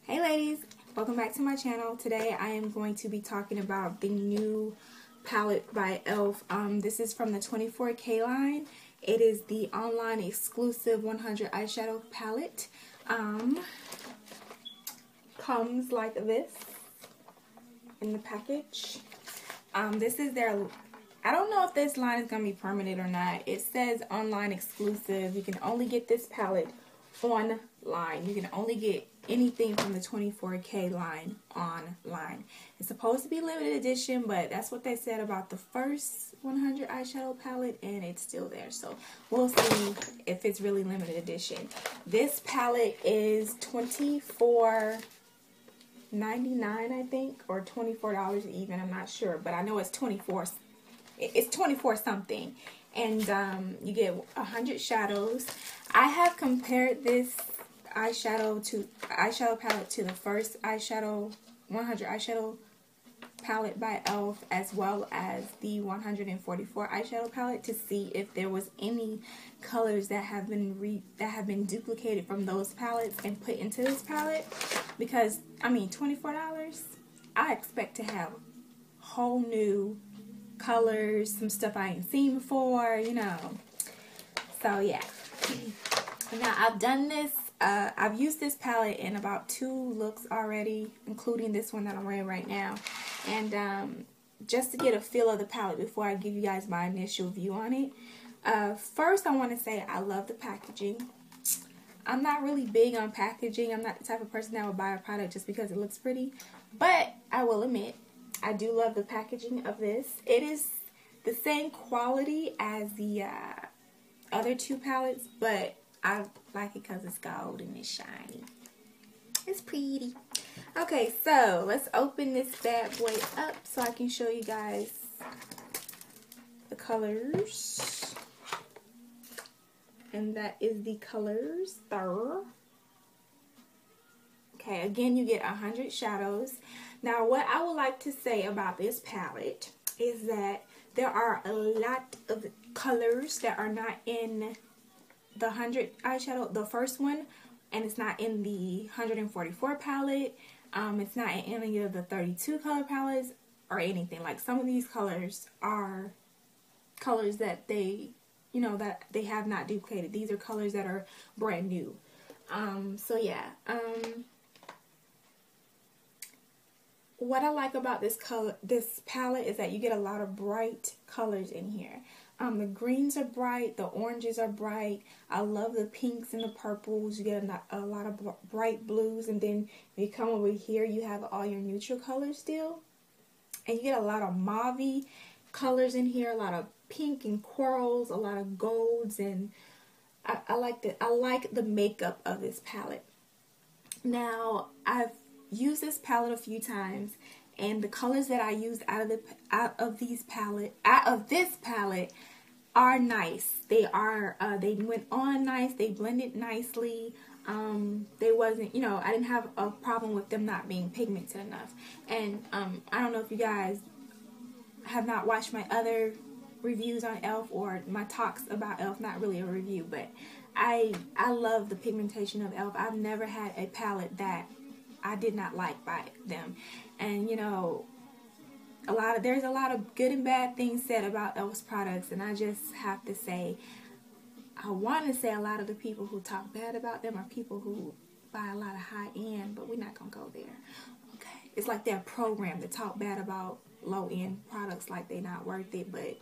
Hey ladies, welcome back to my channel. Today I am going to be talking about the new palette by e.l.f. This is from the 24K line. It is the online exclusive 100 eyeshadow palette. Comes like this in the package. This is their, I don't know if this line is going to be permanent or not. It says online exclusive. You can only get this palette online. You can only get anything from the 24K line online. It's supposed to be limited edition, but that's what they said about the first 100 eyeshadow palette, and it's still there. So we'll see if it's really limited edition. This palette is $24.99, I think, or $24 even. I'm not sure, but I know it's 24. It's 24 something, and you get 100 shadows. I have compared this eyeshadow palette to the first 100 eyeshadow palette by e.l.f. as well as the 144 eyeshadow palette to see if there was any colors that have been duplicated from those palettes and put into this palette, because I mean $24, I expect to have whole new colors, some stuff I ain't seen before, you know. So yeah. Now I've done this. I've used this palette in about 2 looks already, including this one that I'm wearing right now. And just to get a feel of the palette before I give you guys my initial view on it. First, I want to say I love the packaging. I'm not really big on packaging. I'm not the type of person that would buy a product just because it looks pretty. But I will admit, I do love the packaging of this. It is the same quality as the other 2 palettes, but I like it because it's gold and it's shiny. It's pretty. Okay, so let's open this bad boy up so I can show you guys the colors. And that is the colors there. Okay, again, you get 100 shadows. Now, what I would like to say about this palette is that there are a lot of colors that are not in the 100 eyeshadow, the first one, and it's not in the 144 palette. It's not in any of the 32 color palettes or anything. Like, some of these colors are colors that they, you know, that they have not duplicated. These are colors that are brand new. So yeah. What I like about this palette is that you get a lot of bright colors in here. The greens are bright, the oranges are bright. I love the pinks and the purples. You get a lot of bright blues, and then if you come over here, you have all your neutral colors still. And you get a lot of mauve colors in here, a lot of pink and corals, a lot of golds, and I like the makeup of this palette. Now, I've used this palette a few times, and the colors that I used out of this palette are nice. They went on nice. They blended nicely. They wasn't, you know, I didn't have a problem with them not being pigmented enough. And I don't know if you guys have not watched my other reviews on e.l.f. or my talks about e.l.f. Not really a review, but I love the pigmentation of e.l.f. I've never had a palette that I did not like by them. And you know, there's a lot of good and bad things said about e.l.f.'s products, and I just have to say, I want to say a lot of the people who talk bad about them are people who buy a lot of high end, but we're not gonna go there. Okay, it's like they're programmed to talk bad about low end products like they're not worth it, but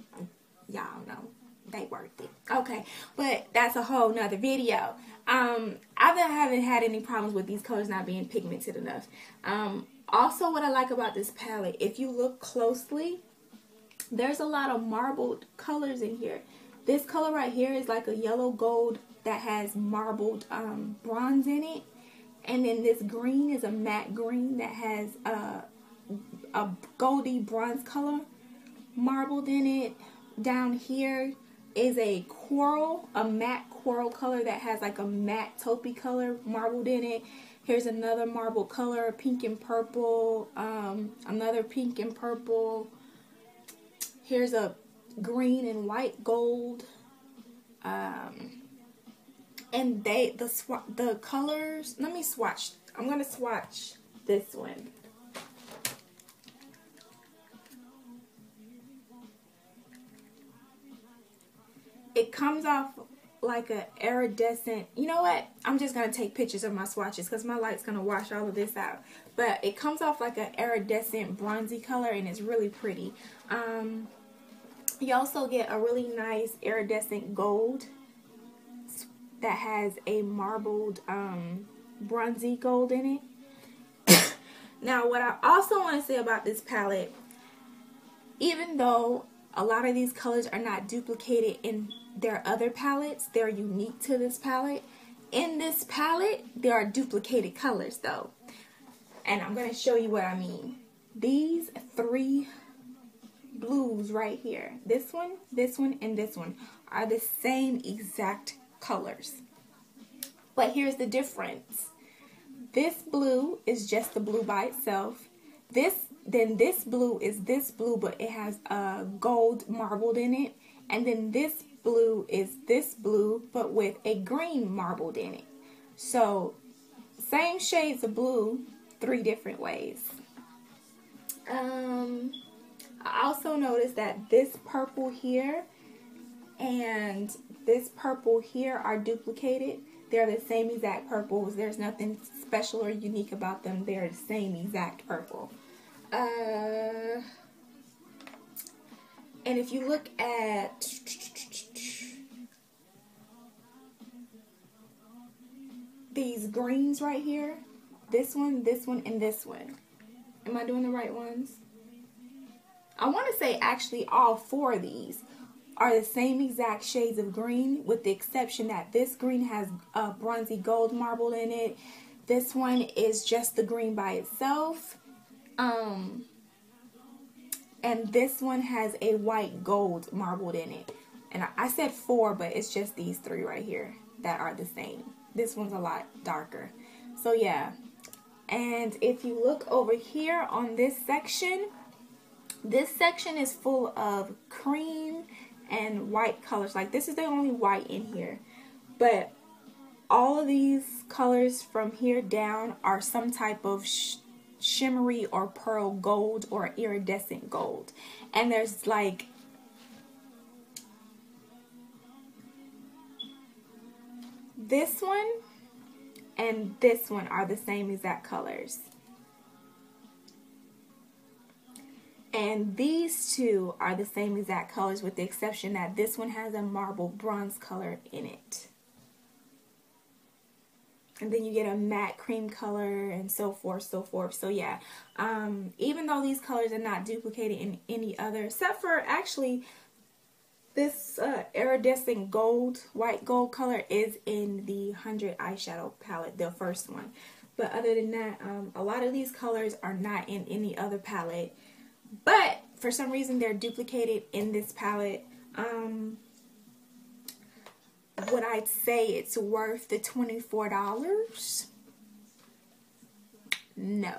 y'all know they worth it. Okay, but that's a whole nother video. I haven't had any problems with these colors not being pigmented enough. Also, what I like about this palette, if you look closely, there's a lot of marbled colors in here. This color right here is like a yellow gold that has marbled bronze in it. And then this green is a matte green that has a goldy bronze color marbled in it. Down here is a coral, a matte coral color that has like a matte taupey color marbled in it. Here's another marble color, pink and purple, another pink and purple. Here's a green and white gold. And the colors, let me swatch. I'm going to swatch this one. It comes off like a iridescent, you know what? I'm just going to take pictures of my swatches because my light's going to wash all of this out. But it comes off like an iridescent bronzy color, and it's really pretty. You also get a really nice iridescent gold that has a marbled bronzy gold in it. Now, what I also want to say about this palette, even though a lot of these colors are not duplicated in their other palettes, they're unique to this palette. In this palette, there are duplicated colors though. And I'm going to show you what I mean. These three blues right here, this one, and this one, are the same exact colors. But here's the difference. This blue is just the blue by itself. Then this blue is this blue, but it has gold marbled in it. And then this blue is this blue, but with a green marbled in it. So, same shades of blue, three different ways. I also noticed that this purple here and this purple here are duplicated. They're the same exact purples. There's nothing special or unique about them. They're the same exact purple. And if you look at these greens right here, this one, and this one. Am I doing the right ones? I want to say actually all four of these are the same exact shades of green, with the exception that this green has bronzy gold marbled in it. This one is just the green by itself. And this one has a white gold marbled in it. And I said four, but it's just these three right here that are the same. This one's a lot darker. So yeah. And if you look over here on this section is full of cream and white colors. Like, this is the only white in here. But all of these colors from here down are some type of shimmery or pearl gold or iridescent gold. And there's like this one and this one are the same exact colors. And these two are the same exact colors, with the exception that this one has a marble bronze color in it. And then you get a matte cream color and so forth, so forth. So yeah, even though these colors are not duplicated in any other, except for actually this iridescent gold, white gold color is in the 100 eyeshadow palette, the first one. But other than that, a lot of these colors are not in any other palette. But for some reason they're duplicated in this palette. Would I say it's worth the $24? No.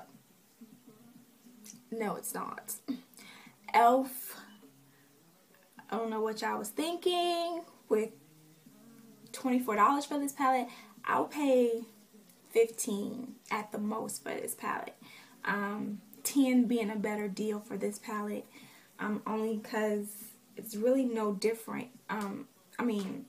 No, it's not. E.l.f. I don't know what y'all was thinking with $24 for this palette. I'll pay $15 at the most for this palette. $10 being a better deal for this palette, only because it's really no different. I mean,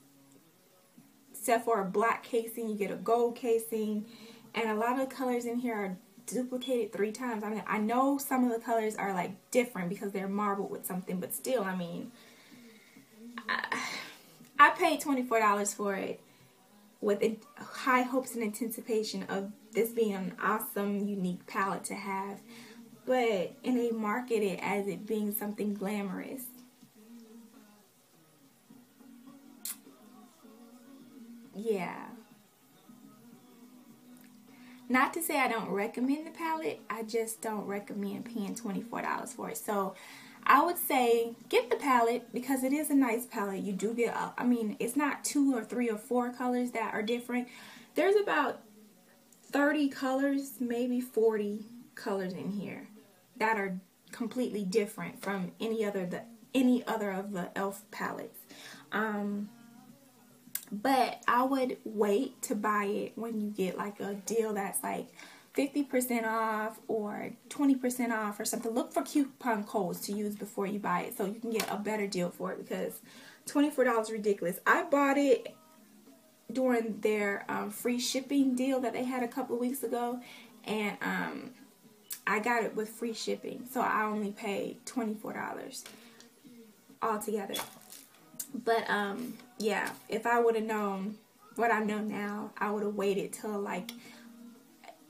except for a black casing, you get a gold casing, and a lot of the colors in here are duplicated 3 times. I mean, I know some of the colors are like different because they're marbled with something, but still, I mean, I paid $24 for it with high hopes and anticipation of this being an awesome, unique palette to have. But, and they market it as it being something glamorous. Yeah. Not to say I don't recommend the palette, I just don't recommend paying $24 for it. So, I would say get the palette because it is a nice palette. You do get, I mean, it's not 2 or 3 or 4 colors that are different. There's about 30 colors, maybe 40 colors in here that are completely different from any other of the E.l.f. palettes. But I would wait to buy it when you get like a deal that's like 50% off or 20% off or something. Look for coupon codes to use before you buy it so you can get a better deal for it, because $24 is ridiculous. I bought it during their free shipping deal that they had a couple of weeks ago, and I got it with free shipping, so I only paid $24 altogether. But yeah, if I would have known what I know now, I would have waited till like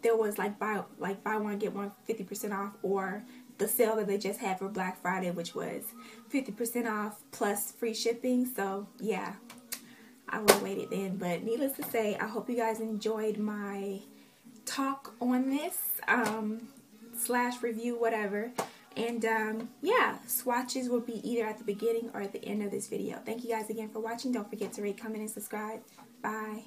there was like buy one get one 50% off, or the sale that they just had for Black Friday, which was 50% off plus free shipping. So yeah, I would have waited then. But needless to say, I hope you guys enjoyed my talk on this slash review, whatever. And yeah, swatches will be either at the beginning or at the end of this video. Thank you guys again for watching. Don't forget to rate, comment, and subscribe. Bye.